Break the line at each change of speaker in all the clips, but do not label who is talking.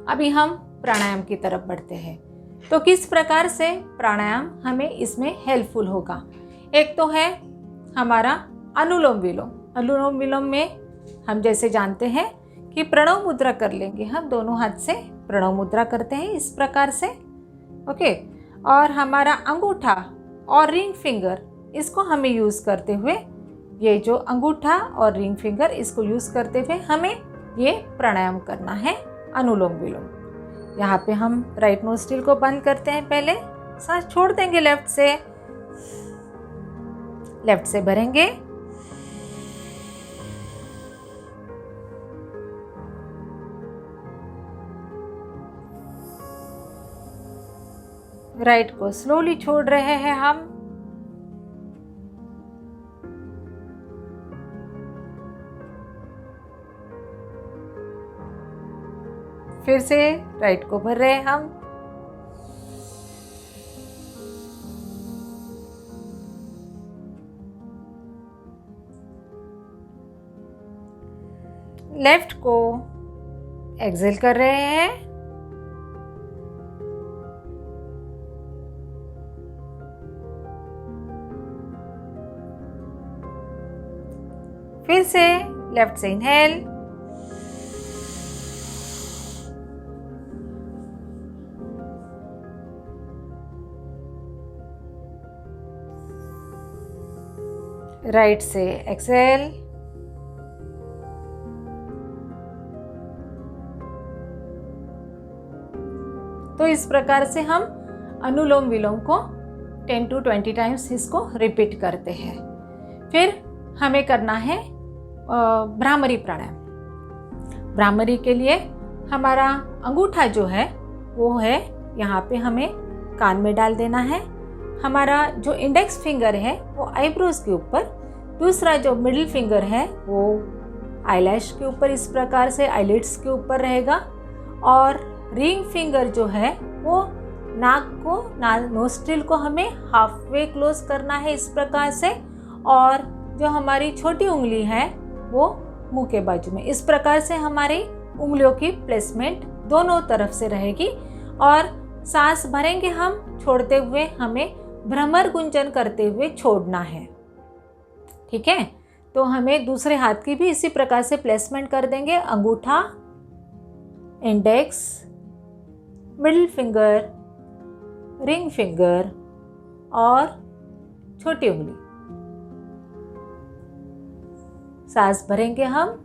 अभी हम प्राणायाम की तरफ बढ़ते हैं। तो किस प्रकार से प्राणायाम हमें इसमें हेल्पफुल होगा। एक तो है हमारा अनुलोम विलोम। अनुलोम विलोम में हम जैसे जानते हैं कि प्रणव मुद्रा कर लेंगे, हम दोनों हाथ से प्रणव मुद्रा करते हैं इस प्रकार से। ओके, और हमारा अंगूठा और रिंग फिंगर इसको हमें यूज़ करते हुए, ये जो अंगूठा और रिंग फिंगर इसको यूज़ करते हुए हमें ये प्राणायाम करना है अनुलोम विलोम। यहाँ पे हम राइट नोस्ट्रिल को बंद करते हैं, पहले सांस छोड़ देंगे लेफ्ट से भरेंगे, राइट को स्लोली छोड़ रहे हैं हम। फिर से राइट को भर रहे हैं हम। लेफ्ट को एक्सेल कर रहे हैं। फिर से लेफ्ट से इनहेल, राइट से एक्सेल, तो इस प्रकार से हम अनुलोम विलोम को 10 to 20 टाइम्स इसको रिपीट करते हैं। फिर हमें करना है भ्रामरी प्राणायाम। भ्रामरी के लिए हमारा अंगूठा जो है वो है यहाँ पे हमें कान में डाल देना है। हमारा जो इंडेक्स फिंगर है वो आईब्रोज के ऊपर, दूसरा जो मिडिल फिंगर है वो आईलैश के ऊपर, इस प्रकार से आईलिड्स के ऊपर रहेगा। और रिंग फिंगर जो है वो नाक को, नोस्ट्रिल को हमें हाफ वे क्लोज करना है इस प्रकार से। और जो हमारी छोटी उंगली है वो मुंह के बाजू में, इस प्रकार से हमारी उंगलियों की प्लेसमेंट दोनों तरफ से रहेगी। और सांस भरेंगे हम, छोड़ते हुए हमें भ्रमर गुंजन करते हुए छोड़ना है। ठीक है, तो हमें दूसरे हाथ की भी इसी प्रकार से प्लेसमेंट कर देंगे। अंगूठा, index, middle finger, ring finger और छोटी उंगली। सांस भरेंगे हम।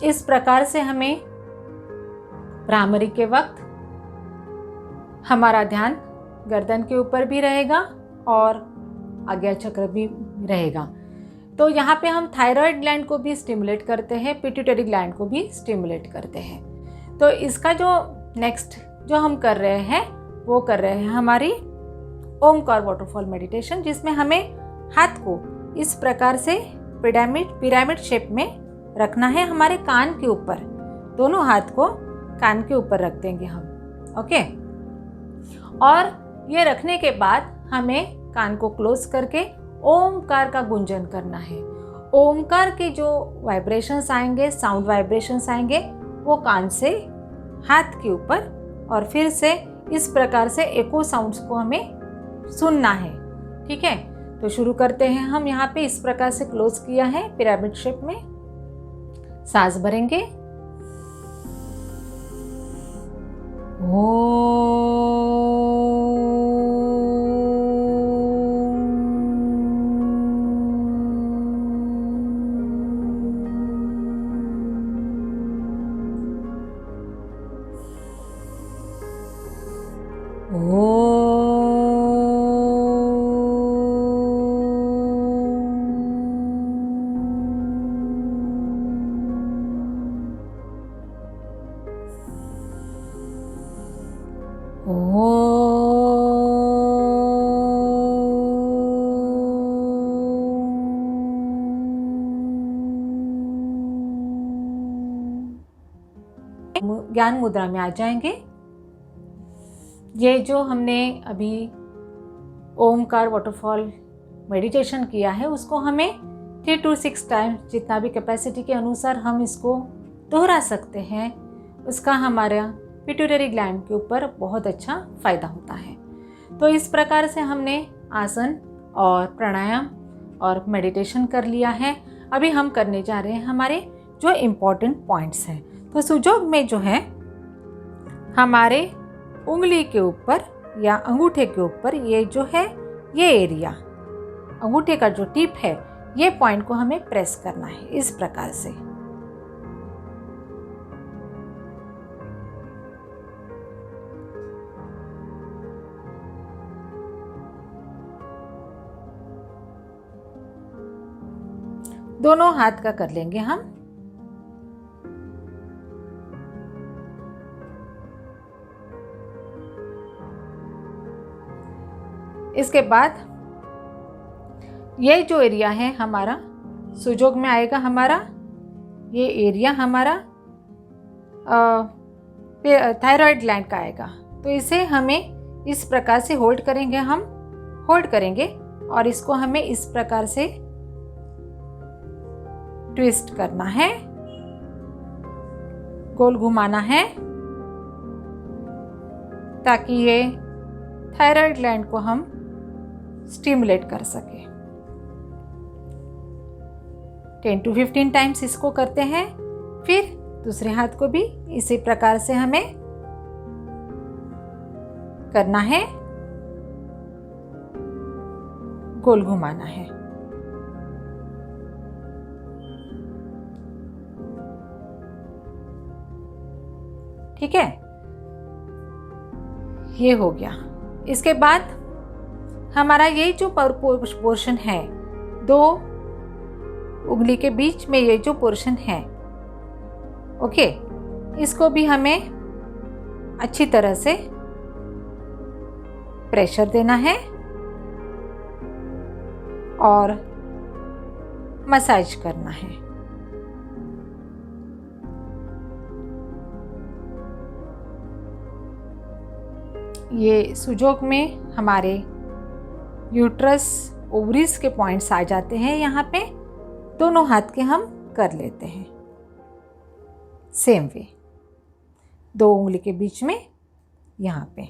इस प्रकार से हमें भ्रामरी के वक्त हमारा ध्यान गर्दन के ऊपर भी रहेगा और आज्ञा चक्र भी रहेगा। तो यहाँ पे हम थायराइड ग्लैंड को भी स्टिमुलेट करते हैं, पिट्यूटरी ग्लैंड को भी स्टिमुलेट करते हैं। तो इसका जो नेक्स्ट जो हम कर रहे हैं वो कर रहे हैं हमारी ओमकार वाटरफॉल मेडिटेशन, जिसमें हमें हाथ को इस प्रकार से पिरामिड शेप में रखना है हमारे कान के ऊपर। दोनों हाथ को कान के ऊपर रख देंगे हम। ओके, और ये रखने के बाद हमें कान को क्लोज करके ओमकार का गुंजन करना है। ओमकार के जो वाइब्रेशंस आएंगे, साउंड वाइब्रेशंस आएंगे, वो कान से हाथ के ऊपर और फिर से इस प्रकार से एको साउंड्स को हमें सुनना है। ठीक है, तो शुरू करते हैं हम। यहाँ पे इस प्रकार से क्लोज किया है पिरामिड शेप में। सांस भरेंगे। ज्ञान मुद्रा में आ जाएंगे। ये जो हमने अभी ओमकार वाटरफॉल मेडिटेशन किया है उसको हमें 3 to 6 टाइम्स जितना भी कैपेसिटी के अनुसार हम इसको दोहरा सकते हैं। उसका हमारा पिट्यूटरी ग्लैंड के ऊपर बहुत अच्छा फ़ायदा होता है। तो इस प्रकार से हमने आसन और प्राणायाम और मेडिटेशन कर लिया है। अभी हम करने जा रहे हैं हमारे जो इम्पोर्टेंट पॉइंट्स हैं। तो सुजोग में जो है हमारे उंगली के ऊपर या अंगूठे के ऊपर ये जो है ये एरिया, अंगूठे का जो टिप है, ये पॉइंट को हमें प्रेस करना है इस प्रकार से। दोनों हाथ का कर लेंगे हम। इसके बाद ये जो एरिया है हमारा सुजोग में आएगा, हमारा ये एरिया हमारा थायराइड ग्लैंड का आएगा। तो इसे हमें इस प्रकार से होल्ड करेंगे, हम होल्ड करेंगे और इसको हमें इस प्रकार से ट्विस्ट करना है, गोल घुमाना है ताकि ये थायराइड ग्लैंड को हम स्टिमुलेट कर सके। 10 to 15 टाइम्स इसको करते हैं। फिर दूसरे हाथ को भी इसी प्रकार से हमें करना है, गोल घुमाना है। ठीक है, ये हो गया। इसके बाद हमारा ये जो पोर्शन है, दो उंगली के बीच में ये जो पोर्शन है, ओके, इसको भी हमें अच्छी तरह से प्रेशर देना है और मसाज करना है। ये सुजोग में हमारे यूट्रस ओवरीज के पॉइंट्स आ जाते हैं। यहाँ पे दोनों हाथ के हम कर लेते हैं सेम वे, दो उंगली के बीच में यहाँ पे।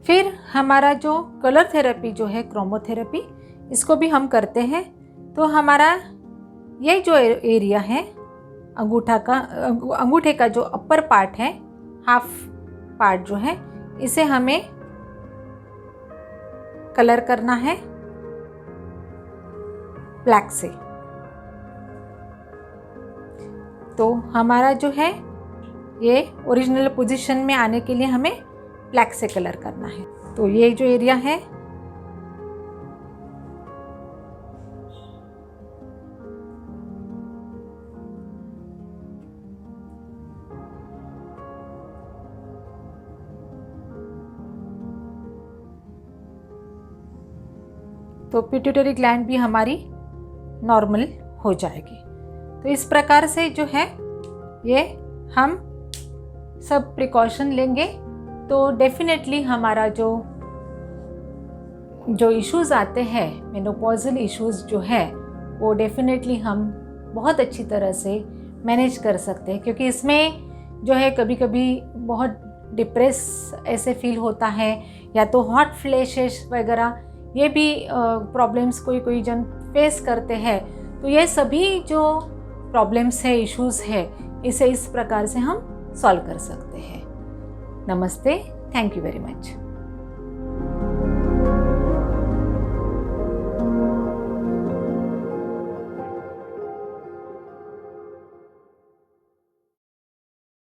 फिर हमारा जो कलर थेरेपी जो है, क्रोमोथेरेपी, इसको भी हम करते हैं। तो हमारा ये जो एरिया है अंगूठे का जो अपर पार्ट है, हाफ पार्ट जो है, इसे हमें कलर करना है ब्लैक से। तो हमारा जो है ये ओरिजिनल पोजीशन में आने के लिए हमें ब्लैक से कलर करना है। तो ये जो एरिया है तो पिट्यूटरी ग्लैंड भी हमारी नॉर्मल हो जाएगी। तो इस प्रकार से जो है ये हम सब प्रिकॉशन लेंगे तो डेफिनेटली हमारा जो इश्यूज़ आते हैं, मेनोपॉजल इश्यूज़ जो है, वो डेफिनेटली हम बहुत अच्छी तरह से मैनेज कर सकते हैं। क्योंकि इसमें जो है कभी कभी बहुत डिप्रेस ऐसे फील होता है, या तो हॉट फ्लैशेस वगैरह, ये भी प्रॉब्लम्स कोई जन फेस करते हैं। तो ये सभी जो प्रॉब्लम्स है, इश्यूज़ है, इसे इस प्रकार से हम सॉल्व कर सकते हैं। नमस्ते, थैंक यू वेरी मच।